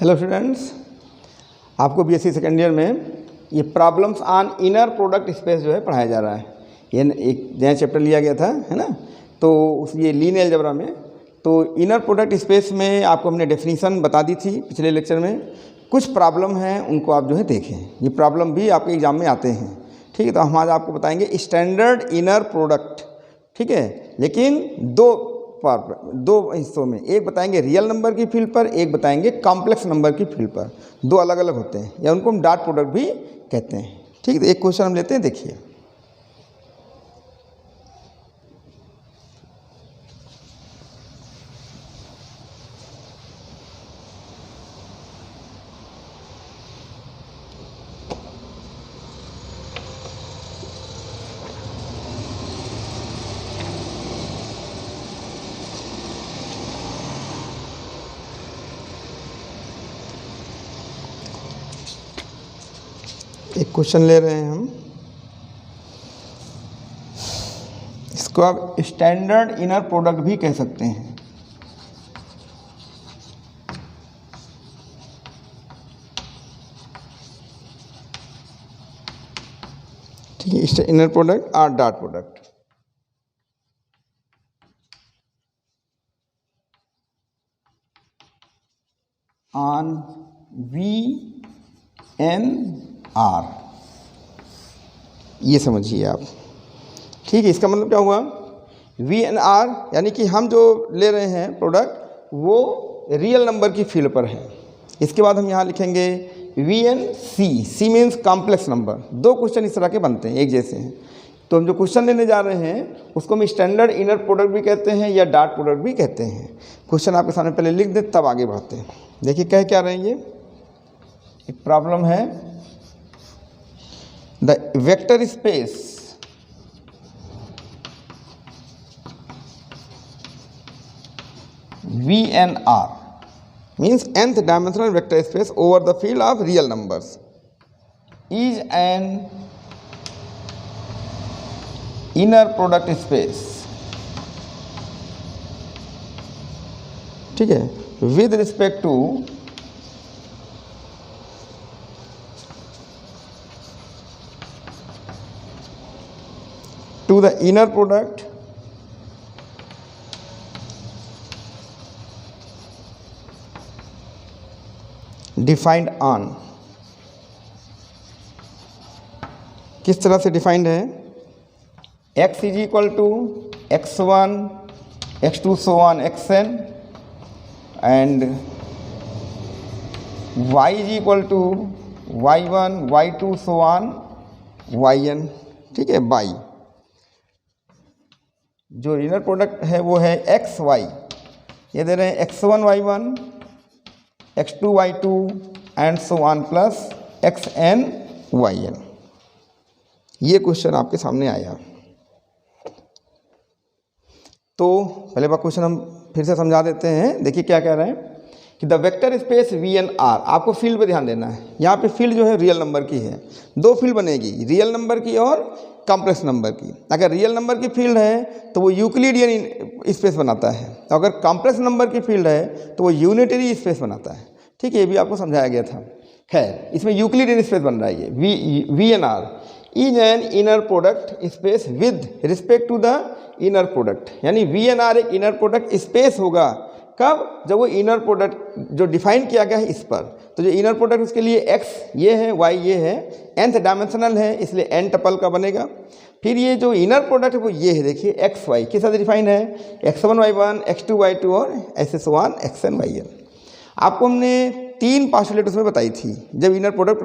Hello students, आपको BSc second year में ये problems on inner product space जो है पढ़ाया जा रहा है। ये एक नया चैप्टर लिया गया था, है ना। तो उस ये लीनियर अलजेब्रा में तो इनर प्रोडक्ट स्पेस में आपको हमने डेफिनीशन बता दी थी पिछले लेक्चर में। कुछ प्रॉब्लम हैं उनको आप जो है देखें, ये प्रॉब्लम भी आपके एग्जाम में आते हैं, ठीक है। तो हम आज आपको बताएंगे स्टैंडर्ड इनर प्रोडक्ट, ठीक है। लेकिन दो हिस्सों में, एक बताएंगे रियल नंबर की फील्ड पर, एक बताएंगे कॉम्प्लेक्स नंबर की फील्ड पर। दो अलग अलग होते हैं या उनको हम डॉट प्रोडक्ट भी कहते हैं, ठीक है। तो एक क्वेश्चन हम लेते हैं, देखिए। एक क्वेश्चन ले रहे हैं हम, इसको आप स्टैंडर्ड इनर प्रोडक्ट भी कह सकते हैं, ठीक है। इनर प्रोडक्ट और डॉट प्रोडक्ट। ऑन VNR, ये समझिए आप, ठीक है। इसका मतलब क्या हुआ, VNR यानी कि हम जो ले रहे हैं प्रोडक्ट वो रियल नंबर की फील्ड पर है। इसके बाद हम यहाँ लिखेंगे VNC, C means complex number. दो क्वेश्चन इस तरह के बनते हैं, एक जैसे हैं। तो हम जो क्वेश्चन लेने जा रहे हैं उसको हम स्टैंडर्ड इनर प्रोडक्ट भी कहते हैं या डॉट प्रोडक्ट भी कहते हैं। क्वेश्चन आपके सामने पहले लिख दें तब आगे बढ़ते हैं। देखिए कह क्या रहे हैं, ये एक प्रॉब्लम है। The vector space VNR means nth dimensional vector space over the field of real numbers is an inner product space, ठीक है, with respect to the inner product defined on. किस तरह से डिफाइंड है, x is equal to x1 x2 so on xn and y is equal to y1 y2 so on yn, ठीक है, by. जो inner product है वो है x y, ये दे रहे हैं x1 y1 x2 y2 and so on plus xn yn। ये क्वेश्चन आपके सामने आया। तो पहले बार क्वेश्चन हम फिर से समझा देते हैं। देखिए क्या कह रहे हैं कि द वेक्टर स्पेस VNR, आपको फील्ड पे ध्यान देना है। यहाँ पे फील्ड जो है रियल नंबर की है। दो फील्ड बनेगी, रियल नंबर की और कॉम्प्लेक्स नंबर की। अगर रियल नंबर की फील्ड है तो वो यूक्लिडियन स्पेस बनाता है, तो अगर कॉम्प्लेक्स नंबर की फील्ड है तो वो यूनिटरी स्पेस बनाता है, ठीक है। ये भी आपको समझाया गया था। खैर, इसमें यूक्लिडियन स्पेस बन रहा है ये VNR is an inner product space with respect to the inner product, यानी VNR एक इनर प्रोडक्ट स्पेस होगा। कब, जब वो इनर प्रोडक्ट जो डिफाइन किया गया है इस पर। तो जो इनर प्रोडक्ट उसके लिए x ये है, y ये है, nth डायमेंशनल है इसलिए n टपल का बनेगा। फिर ये जो इनर प्रोडक्ट है वो ये है, देखिए x y किस तरह डिफाइन है, x1 y1 x2 y2 और ऐसे सो ऑन xn yn। आपको हमने तीन पास्टुलेट उसमें बताई थी जब इनर प्रोडक्ट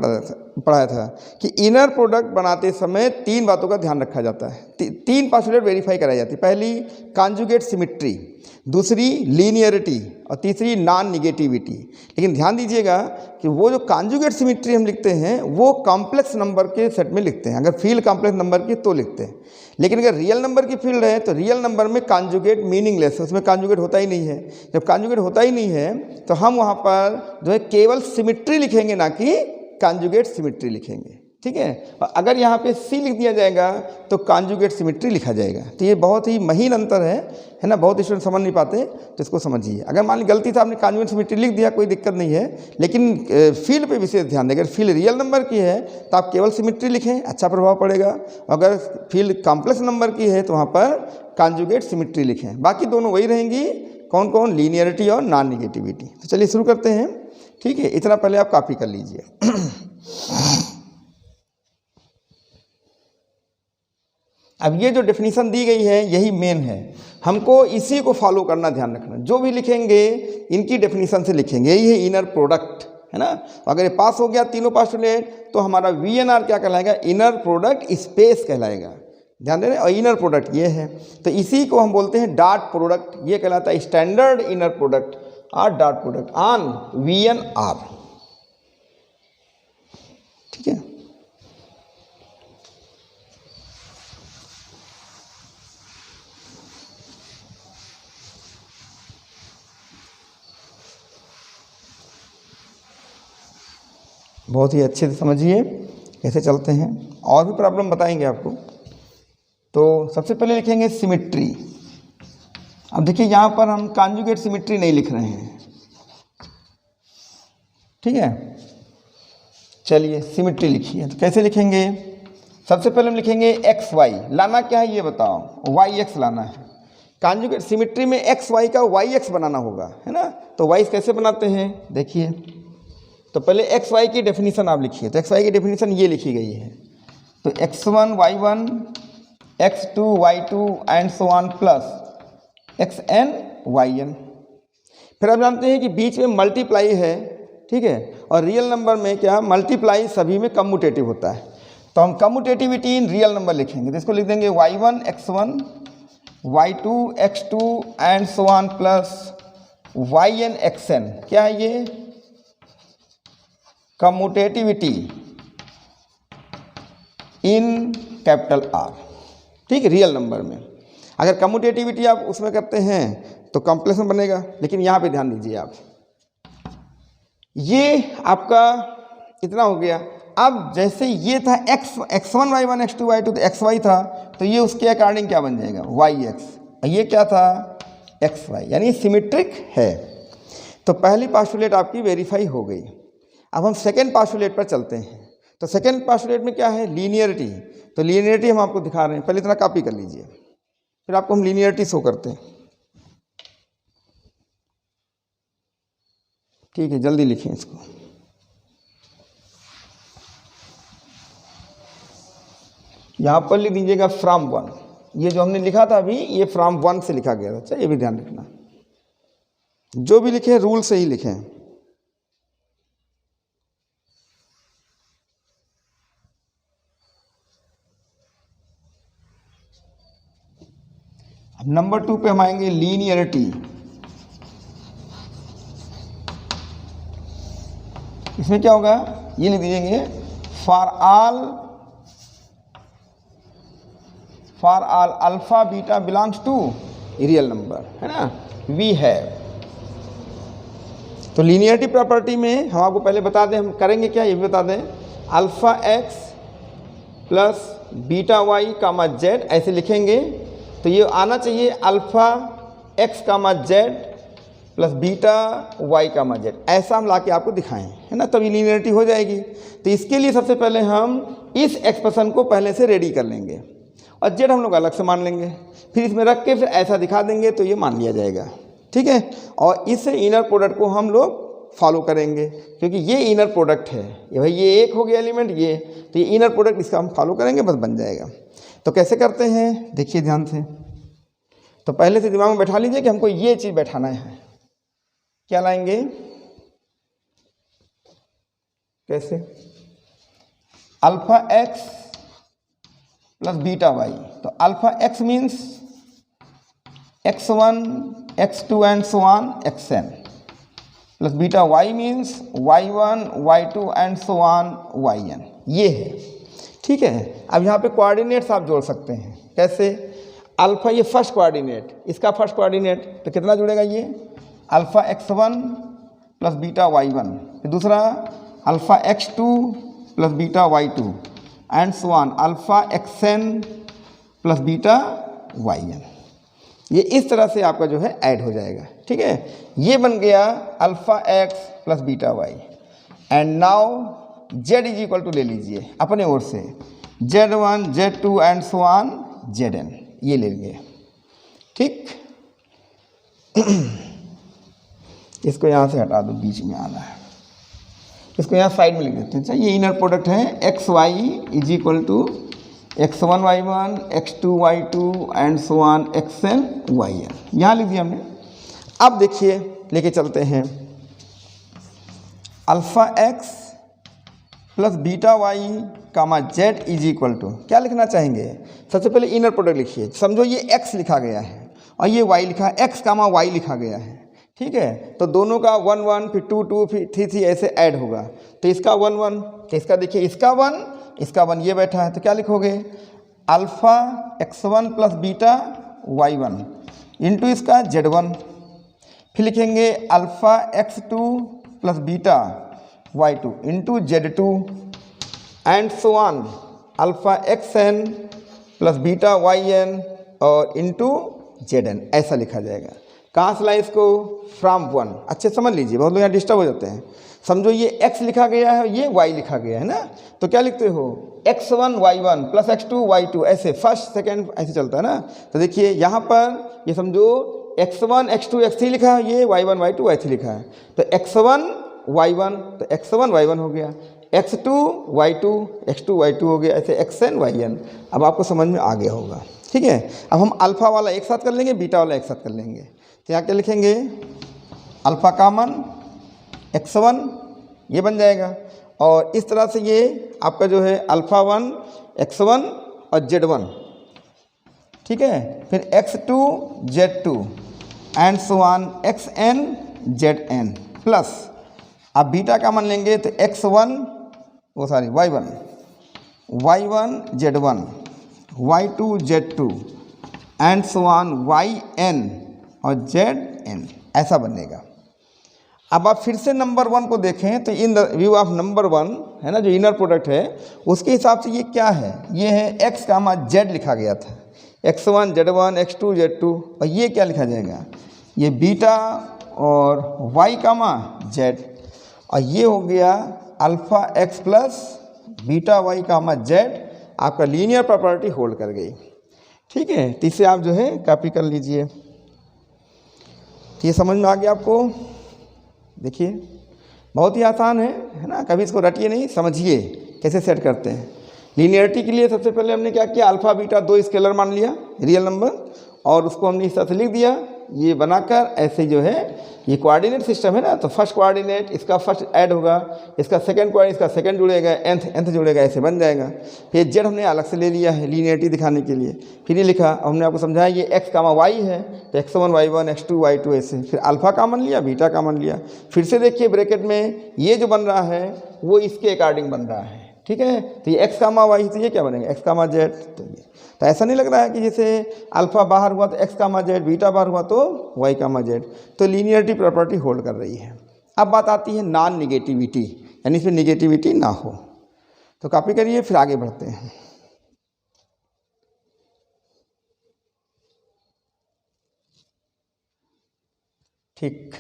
पढ़ाया था कि इनर प्रोडक्ट बनाते समय तीन बातों का ध्यान रखा जाता है। तीन पास्टुलेट वेरीफाई कराई जाती है। पहली कॉन्जुगेट सिमिट्री, दूसरी लीनियरिटी और तीसरी नॉन निगेटिविटी। लेकिन ध्यान दीजिएगा कि वो जो कॉन्जुगेट सिमिट्री हम लिखते हैं वो कॉम्प्लेक्स नंबर के सेट में लिखते हैं। अगर फील्ड कॉम्प्लेक्स नंबर की तो लिखते हैं, लेकिन अगर रियल नंबर की फील्ड है तो रियल नंबर में कॉन्जुगेट मीनिंगलेस है, उसमें कॉन्जुगेट होता ही नहीं है। जब कॉन्जुगेट होता ही नहीं है तो हम वहाँ पर जो है केवल सिमिट्री लिखेंगे, ना कि कॉन्जुगेट सिमिट्री लिखेंगे, ठीक है। और अगर यहाँ पे सी लिख दिया जाएगा तो कॉन्जुगेट सिमेट्री लिखा जाएगा। तो ये बहुत ही महीन अंतर है ना, बहुत स्टूडेंट समझ नहीं पाते, तो इसको समझिए। अगर मान ली गलती से आपने कॉन्जुगेट सिमेट्री लिख दिया कोई दिक्कत नहीं है, लेकिन फील्ड पे विशेष ध्यान दें। अगर फील्ड रियल नंबर की है तो आप केवल सिमेट्री लिखें, अच्छा प्रभाव पड़ेगा। अगर फील्ड कॉम्प्लेक्स नंबर की है तो वहाँ पर कॉन्जुगेट सिमेट्री लिखें। बाकी दोनों वही रहेंगी, कौन कौन, लीनियरिटी और नॉन नेगेटिविटी। तो चलिए शुरू करते हैं, ठीक है। इतना पहले आप कॉपी कर लीजिए। अब ये जो डेफिनेशन दी गई है यही मेन है, हमको इसी को फॉलो करना, ध्यान रखना। जो भी लिखेंगे इनकी डेफिनेशन से लिखेंगे। यही है इनर प्रोडक्ट, है ना। अगर ये पास हो गया तीनों पास्टुलेट तो हमारा VNR क्या कहलाएगा, इनर प्रोडक्ट स्पेस कहलाएगा। ध्यान दे रहे हैं। और इनर प्रोडक्ट ये है, तो इसी को हम बोलते हैं डॉट प्रोडक्ट। ये कहलाता है स्टैंडर्ड इनर प्रोडक्ट और डॉट प्रोडक्ट ऑन VNR, ठीक है। बहुत ही अच्छे से समझिए कैसे चलते हैं, और भी प्रॉब्लम बताएंगे आपको। तो सबसे पहले लिखेंगे सिमेट्री। अब देखिए यहाँ पर हम कॉन्जुगेट सिमेट्री नहीं लिख रहे हैं, ठीक है। चलिए सिमेट्री लिखिए। तो कैसे लिखेंगे, सबसे पहले हम लिखेंगे XY। लाना क्या है ये बताओ, YX लाना है। कॉन्जुगेट सिमेट्री में XY का YX बनाना होगा, है ना। तो Y कैसे बनाते हैं देखिए। तो पहले XY की डेफिनेशन आप लिखिए। तो XY की डेफिनेशन ये लिखी गई है। तो X1 Y1 X2 Y2 and so on plus XN YN। फिर आप जानते हैं कि बीच में मल्टीप्लाई है, ठीक है। और रियल नंबर में क्या, मल्टीप्लाई सभी में कम्यूटेटिव होता है। तो हम कम्यूटेटिविटी इन रियल नंबर लिखेंगे। तो इसको लिख देंगे Y1 X1 Y2 X2 and so on plus YN XN। क्या है ये, कम्यूटेटिविटी इन कैपिटल R, ठीक है, रियल नंबर में। अगर कम्यूटेटिविटी आप उसमें करते हैं तो कॉम्प्लेक्स में बनेगा, लेकिन यहाँ पे ध्यान दीजिए आप, ये आपका इतना हो गया। अब जैसे ये था X1 Y1 X2 Y2 तो XY था, तो ये उसके अकॉर्डिंग क्या बन जाएगा, YX। ये क्या था, XY, यानी सिमेट्रिक है। तो पहली पास्टुलेट आपकी वेरीफाई हो गई। अब हम सेकेंड पास्टुलेट पर चलते हैं। तो सेकेंड पास्टुलेट में क्या है, लीनियरिटी। तो लीनियरिटी हम आपको दिखा रहे हैं, पहले इतना कॉपी कर लीजिए, फिर आपको हम लीनियरिटी शो करते हैं, ठीक है। जल्दी लिखें इसको। यहाँ पर लिख दीजिएगा फ्रॉम 1। ये जो हमने लिखा था अभी, ये फ्रॉम 1 से लिखा गया था। अच्छा, ये भी ध्यान रखना, जो भी लिखें रूल से ही लिखें। अब नंबर 2 पे हम आएंगे, लीनियरिटी। इसमें क्या होगा, ये लिख दीजिएंगे for all alpha beta belongs to real number, है ना, वी हैव। तो लीनियरिटी प्रॉपर्टी में हम आपको पहले बता दें, हम करेंगे क्या ये भी बता दें। Alpha x plus beta y comma z ऐसे लिखेंगे। तो ये आना चाहिए alpha x comma z plus beta y comma z, ऐसा हम लाके आपको दिखाएं, है ना, तभी लीनियरिटी हो जाएगी। तो इसके लिए सबसे पहले हम इस एक्सप्रेशन को पहले से रेडी कर लेंगे और जेड हम लोग अलग से मान लेंगे, फिर इसमें रख के फिर ऐसा दिखा देंगे तो ये मान लिया जाएगा, ठीक है। और इस इनर प्रोडक्ट को हम लोग फॉलो करेंगे, क्योंकि ये इनर प्रोडक्ट है। ये भाई ये एक हो गया एलिमेंट, ये तो ये इनर प्रोडक्ट, इसका हम फॉलो करेंगे, बस बन जाएगा। तो कैसे करते हैं देखिए ध्यान से। तो पहले से दिमाग में बैठा लीजिए कि हमको ये चीज़ बैठाना है। क्या लाएंगे, कैसे, alpha x plus beta y। तो alpha x means x1 x2 and so on xn, plus beta y means y1 y2 and so on yn। ये है, ठीक है। अब यहाँ पे कोऑर्डिनेट्स आप जोड़ सकते हैं, कैसे, अल्फा ये फर्स्ट कोऑर्डिनेट, इसका फर्स्ट कोऑर्डिनेट, तो कितना जुड़ेगा ये, alpha x1 plus beta y1, फिर दूसरा alpha x2 plus beta y2, and so on alpha x n plus beta y n. ये इस तरह से आपका जो है ऐड हो जाएगा, ठीक है। ये बन गया alpha x plus beta y. And now z is equal to ले लीजिए अपने ओर से Z1 Z2 and so on Zn, ये ले लेंगे, ठीक। इसको यहाँ से हटा दो, बीच में आना है, इसको यहाँ साइड में लिख देते हैं। अच्छा, ये इनर प्रोडक्ट है x y is equal to x1 y1 x2 y2 and so on xn yn, यहाँ लिख दिया हमने। अब देखिए लेके चलते हैं alpha x plus beta y comma z is equal to, क्या लिखना चाहेंगे? सबसे पहले इनर प्रोडक्ट लिखिए। समझो ये x लिखा गया है और ये y लिखा है, x कामा y लिखा गया है, ठीक है। तो दोनों का 1 1 फिर 2 2 फिर 3 3 ऐसे ऐड होगा। तो इसका 1 1, तो इसका देखिए इसका 1 इसका 1 ये बैठा है, तो क्या लिखोगे? Alpha x1 plus beta y1 into इसका z1। फिर लिखेंगे alpha x2 plus beta y2 into z2 and so on alpha xn plus beta yn और इंटू zn, ऐसा लिखा जाएगा। कहाँ से लाए इसको? फ्रॉम 1। अच्छे समझ लीजिए, बहुत लोग यहाँ डिस्टर्ब हो जाते हैं। समझो ये x लिखा गया है, ये y लिखा गया है ना, तो क्या लिखते हो? x1 y1 plus x2 y2, ऐसे फर्स्ट सेकेंड ऐसे चलता है ना। तो देखिए यहाँ पर ये समझो x1 x2 x3 लिखा है, ये y1 y2 y3 लिखा है, तो x1 y1 तो x1 y1 हो गया, x2 y2 x2 y2 हो गया, ऐसे xn yn। अब आपको समझ में आ गया होगा, ठीक है। अब हम अल्फ़ा वाला एक साथ कर लेंगे, बीटा वाला एक साथ कर लेंगे। तो यहाँ क्या लिखेंगे? अल्फ़ा कॉमन x1 ये बन जाएगा, और इस तरह से ये आपका जो है अल्फ़ा 1 x1 और z1, ठीक है। फिर x2 z2 and so on xn zn plus, आप बीटा कॉमन लेंगे तो x1 y1 z1 y2 z2 and so on yn और zn, ऐसा बनेगा। अब आप फिर से नंबर 1 को देखें तो in the view of number 1 है ना, जो इनर प्रोडक्ट है उसके हिसाब से ये क्या है? ये है x कामा z लिखा गया था, x1 z1 x2 z2, और ये क्या लिखा जाएगा? ये बीटा और y कामा z, और ये हो गया alpha x plus beta y कामा z। आपका लीनियर प्रॉपर्टी होल्ड कर गई, ठीक है। तो इसे आप जो है कॉपी कर लीजिए। तो ये समझ में आ गया आपको? देखिए बहुत ही आसान है ना, कभी इसको रटिए नहीं, समझिए कैसे सेट करते हैं। लीनियरिटी के लिए सबसे पहले हमने क्या किया? अल्फ़ा बीटा 2 स्केलर मान लिया, रियल नंबर, और उसको हमने इस तरह से लिख दिया, ये बनाकर ऐसे जो है ये कोऑर्डिनेट सिस्टम है ना, तो फर्स्ट कोऑर्डिनेट इसका फर्स्ट ऐड होगा, इसका सेकंड कोऑर्डिनेट इसका सेकंड जुड़ेगा, nth जुड़ेगा, ऐसे बन जाएगा। फिर जेड हमने अलग से ले लिया है लीनियरिटी दिखाने के लिए। फिर ये लिखा, हमने आपको समझाया ये x कामा y है, तो x1 y1 x2 y2 ऐसे। फिर अल्फ़ा कामन लिया, बीटा कामन लिया। फिर से देखिए ब्रैकेट में ये जो बन रहा है वो इसके अकॉर्डिंग बन रहा है, ठीक है। तो ये x कामा y, तो ये क्या बनेगा? x कामा z। तो ऐसा नहीं लग रहा है कि जैसे अल्फ़ा बाहर हुआ तो x कामा z, बीटा बाहर हुआ तो y कामा z। तो लीनियरिटी प्रॉपर्टी होल्ड कर रही है। अब बात आती है नॉन निगेटिविटी, यानी इसमें निगेटिविटी ना हो। तो कॉपी करिए, फिर आगे बढ़ते हैं। ठीक,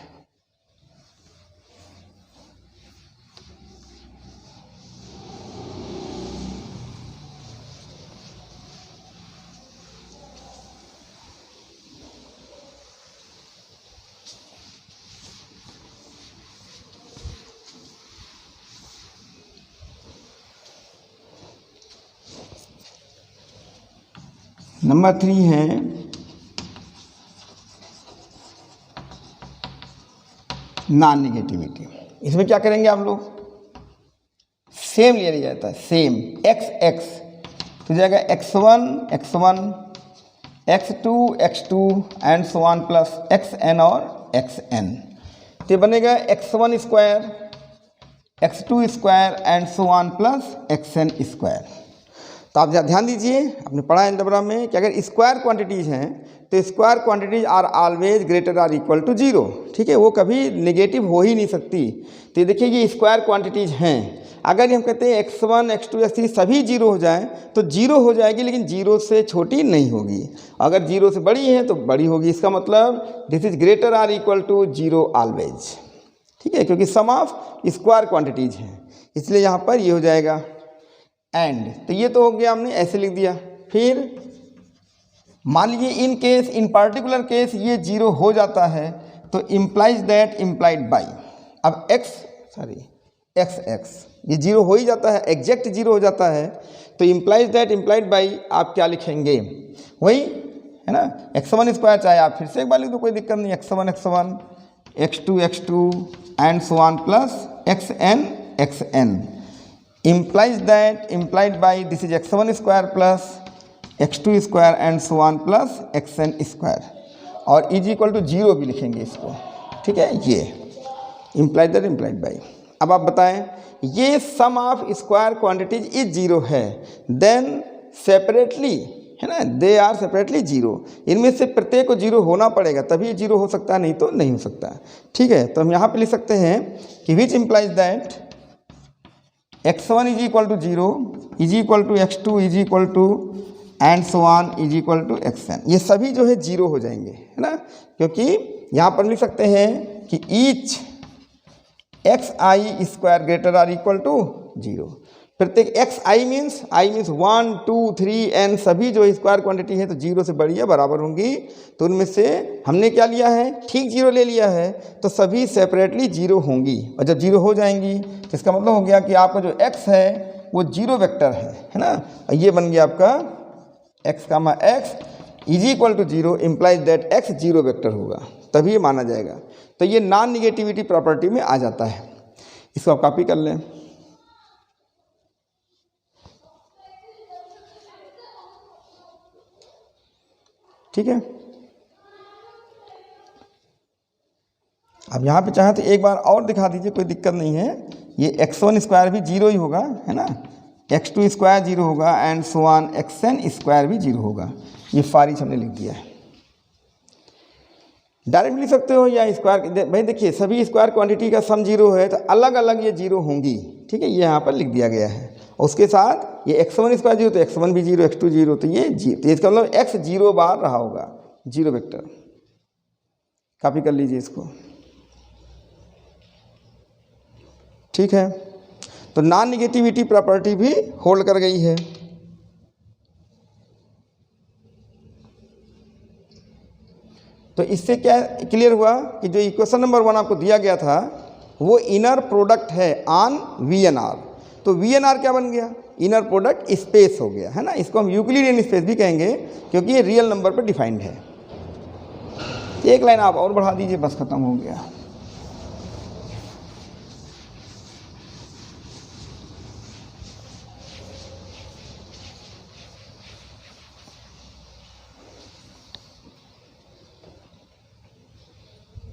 नंबर 3 है नॉन निगेटिविटी। इसमें क्या करेंगे आप लोग? सेम ले लिया जाता है, सेम x x, तो जाएगा x1 x1 x2 x2 and so on plus xn और xn। तो ये बनेगा x1 square x2 square and so on plus xn square. तो आप ध्यान दीजिए, आपने पढ़ा है अलजेब्रा में कि अगर स्क्वायर क्वांटिटीज़ हैं तो square quantities are always greater or equal to 0, ठीक है। वो कभी नेगेटिव हो ही नहीं सकती। तो ये देखिए ये स्क्वायर क्वांटिटीज़ हैं, अगर हम कहते हैं x1 x2 x3 सभी जीरो हो जाएं तो जीरो हो जाएगी, लेकिन जीरो से छोटी नहीं होगी। अगर जीरो से बड़ी है तो बड़ी होगी। इसका मतलब this is greater or equal to zero always, ठीक है, क्योंकि सम ऑफ स्क्वायर क्वांटिटीज हैं, इसलिए यहाँ पर ये हो जाएगा एंड। तो ये तो हो गया, हमने ऐसे लिख दिया। फिर मान लीजिए in case, in particular case ये जीरो हो जाता है तो इम्प्लाइज दैट इम्प्लाइड बाई, अब x ये जीरो हो ही जाता है, एग्जैक्ट जीरो हो जाता है, तो इम्प्लाइज दैट इम्प्लाइड बाई आप क्या लिखेंगे, वही है ना, x1 स्क्वायर, चाहे आप फिर से एक बार लिख दो, कोई दिक्कत नहीं, x1 x2 and so on plus xn implies that implied by this is x1 square plus x2 square and so on plus xn square, और इज इक्वल टू जीरो भी लिखेंगे इसको, ठीक है, ये इम्प्लाइड दैट इम्प्लाइड बाई। अब आप बताएं, ये sum of square quantities is zero है, देन सेपरेटली, है ना, दे आर सेपरेटली जीरो, इनमें से प्रत्येक को जीरो होना पड़ेगा तभी जीरो हो सकता है, नहीं तो नहीं हो सकता, ठीक है। तो हम यहाँ पे लिख सकते हैं कि which implies that x1 is equal to zero is equal to x2 is equal to and so on is equal to xn, ये सभी जो है जीरो हो जाएंगे, है ना, क्योंकि यहाँ पर लिख सकते हैं कि each xi square greater or equal to zero, प्रत्येक xi मीन्स 1 2 3 n सभी जो स्क्वायर क्वांटिटी है तो जीरो से बड़ी है बराबर होंगी, तो उनमें से हमने क्या लिया है, ठीक जीरो ले लिया है, तो सभी सेपरेटली जीरो होंगी, और जब जीरो हो जाएंगी तो इसका मतलब हो गया कि आपका जो x है वो जीरो वेक्टर है ना, ये बन गया आपका x is equal to zero implies that x जीरो वेक्टर होगा, तभी ये माना जाएगा। तो ये नॉन निगेटिविटी प्रॉपर्टी में आ जाता है, इसको आप कॉपी कर लें। ठीक है, अब यहाँ पे चाहे तो एक बार और दिखा दीजिए, कोई दिक्कत नहीं है। ये x1 स्क्वायर भी जीरो ही होगा, है ना, x2 स्क्वायर जीरो होगा and so on xn square भी जीरो होगा, ये फारिश हमने लिख दिया है। डायरेक्ट लिख सकते हो या स्क्वायर, भाई देखिए सभी स्क्वायर क्वांटिटी का सम जीरो है तो अलग अलग ये जीरो होंगी, ठीक है, ये यहाँ पर लिख दिया गया है। और उसके साथ ये x1 स्क्वायर जीरो तो x1 भी जीरो, x2 जीरो, तो ये तो इसका मतलब x जीरो बार रहा होगा, जीरो वेक्टर। कॉपी कर लीजिए इसको, ठीक है। तो नॉन निगेटिविटी प्रॉपर्टी भी होल्ड कर गई है। तो इससे क्या क्लियर हुआ कि जो इक्वेशन नंबर 1 आपको दिया गया था वो इनर प्रोडक्ट है ऑन VNR, तो VNR क्या बन गया, इनर प्रोडक्ट स्पेस हो गया, है ना, इसको हम यूक्लिडियन स्पेस भी कहेंगे क्योंकि ये रियल नंबर पर डिफाइंड है। एक लाइन आप और बढ़ा दीजिए, बस खत्म हो गया।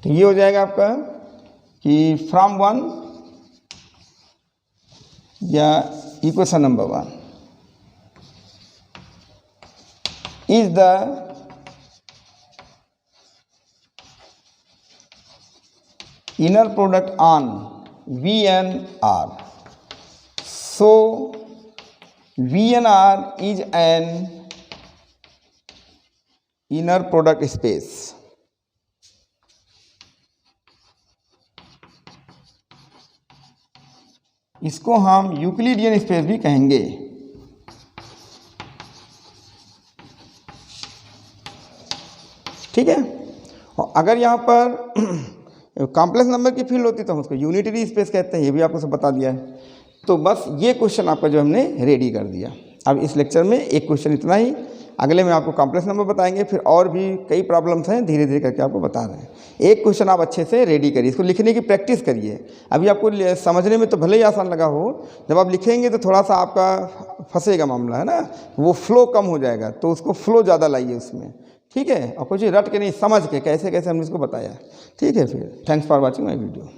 तो ये हो जाएगा आपका कि फ्रॉम 1 या equation number 1 is the inner product on VNR, so VNR is an inner product space। इसको हम यूक्लिडियन स्पेस भी कहेंगे। ठीक है, और अगर यहाँ पर कॉम्प्लेक्स नंबर की फील्ड होती तो हम उसको यूनिटरी स्पेस कहते हैं, ये भी आपको सब बता दिया है। तो बस ये क्वेश्चन आपका जो हमने रेडी कर दिया। अब इस लेक्चर में एक क्वेश्चन इतना ही, अगले में आपको कॉम्प्लेक्स नंबर बताएंगे, फिर और भी कई प्रॉब्लम्स हैं, धीरे धीरे करके आपको बता रहे हैं। एक क्वेश्चन आप अच्छे से रेडी करिए, इसको लिखने की प्रैक्टिस करिए। अभी आपको समझने में तो भले ही आसान लगा हो, जब आप लिखेंगे तो थोड़ा सा आपका फंसेगा मामला, है ना, वो फ्लो कम हो जाएगा, तो उसको फ्लो ज़्यादा लाइए उसमें। ठीक है, और कुछ रट के नहीं, समझ के कैसे कैसे हमने इसको बताया। ठीक है, फिर thanks for watching my video.